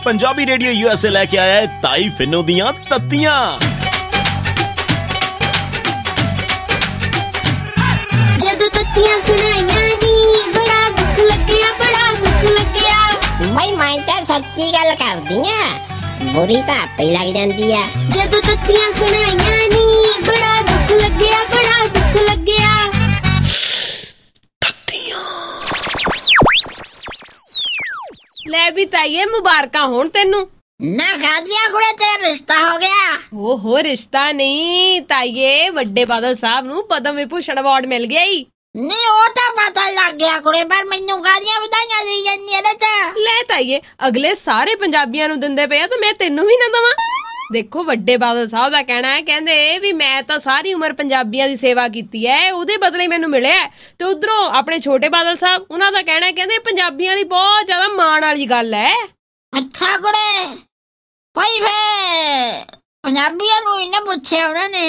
Punjabi radio USA लेके आया है ताई फिनो दियां तत्तियां। जदों तत्तियां सुनाइयां नी बड़ा दुख लग्या, बड़ा दुख लग्या। मैं तो सच्ची गल करदी आ, बुरी तो आपे लग जांदी आ। जदों तत्तियां सुनाइयां नी बड़ा दुख लग्या, बड़ा दुख लग्या। ले भी ताईए मुबारका होण तेनू। ना खादिया कुड़े तेरा रिश्ता हो गया। ओहो रिश्ता नहीं ताईए, वड्डे बादल साहब नू पद्म विभूषण अवार्ड मिल गया ही। नहीं वो तो पता लग गया कुड़े, पर मैनू कादियां बधाइयां दी जांदियां ने। ले ताईए अगले सारे पंजाबियां नू दिंदे पे तो मैं तेनू भी ना दवां। देखो वड्डे बादल साहब दा कहना है, कहंदे भी मैं तो सारी उम्र पंजाबियां दी सेवा कीती है, उहदे बदले मैनू मिलिया। ते उधरों अपने छोटे बादल साहब उन्हां दा कहना है, कहंदे पंजाबियां दी बहुत ज्यादा माण वाली गल है। अच्छा कुड़े भाई वे पंजाबियां नू इन्ने पुछया उन्होंने।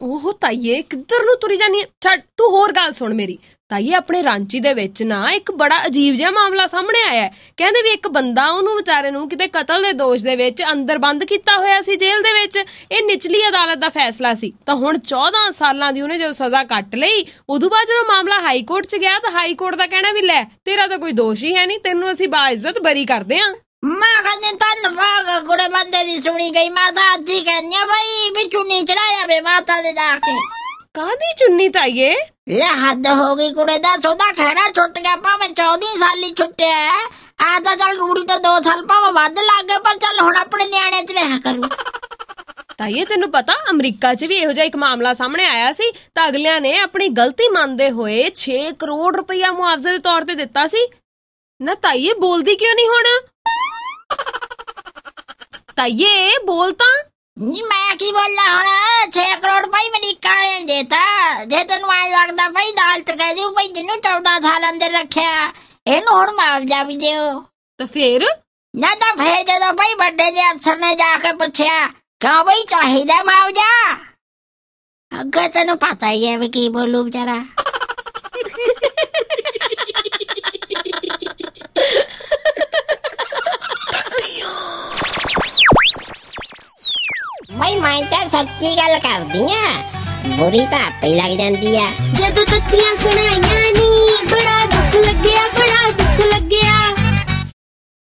ओहो ताईए किधर नू तुरी जानी है, छड़ तू होर गल सुन मेरी। ताईए अपने रांची दे विच ना एक बड़ा अजीब जिहा मामला सामने आया है। कहंदे भी एक बंदा उहनू विचारे नू किते कतल दे दोष दे विच अंदर बंद कीता होया सी जेल दे विच। इह निचली अदालत दा फैसला सी तां हुण 14 सालां दी उहने जदों सज़ा कट लई, उदों बाद जदों मामला हाई कोर्ट च गया तां हाई कोर्ट दा कहना भी लै तेरा तां कोई दोष ही है नहीं, तैनू असीं बाइज्जत बरी करदे आं। मैं कहने धन्नवाद कुड़े बंदे दी सुनी गई। मैं तो अज ही कहनी भाई भी चुन्नी चढ़ाया वे माता दे जाके। कादी चुन्नी ताईए? ले हद हो गई कुड़े दा, सोदा खैरा छुट गया भावे 14 साल ही छुट्टिया है। आ तो चल रूड़ी तो 2 साल भावे वध लग गए, पर चल हुण अपने न्याणे च रहा करूं। ताईए तेनू पता अमरीका च भी इहो जिहा एक मामला सामने आया सी तां अगलियां ने अपनी गलती मनदे होए 6 करोड़ रुपया मुआवजे दे तौर ते दित्ता सी ना। ताईए बोलदी क्यों नहीं हुण? ताईए बोल तां। मैं की बोलना हुण? 6 करोड़ भाई अमरीका ने देता। जे तेनू ऐ लगदा भाई अदालत कह दू भाई जिन्नू 14 साल अंदर रखिया इहनू हुण मुआवजा भी दिओ, तो फिर ना तो फिर जदों भाई बड़े जे अफसर ने जाके पुछया क्यों भाई चाहिदा मुआवजा, अगे तेनू पता ही है भी की बोलू बेचारा। मैं तो सच्ची गल करदी आ, बुरी तो आपे लग जांदी आ। जदों तत्तियां सुनाइयां नी बड़ा दुख लग्या, बड़ा दुख लग्या।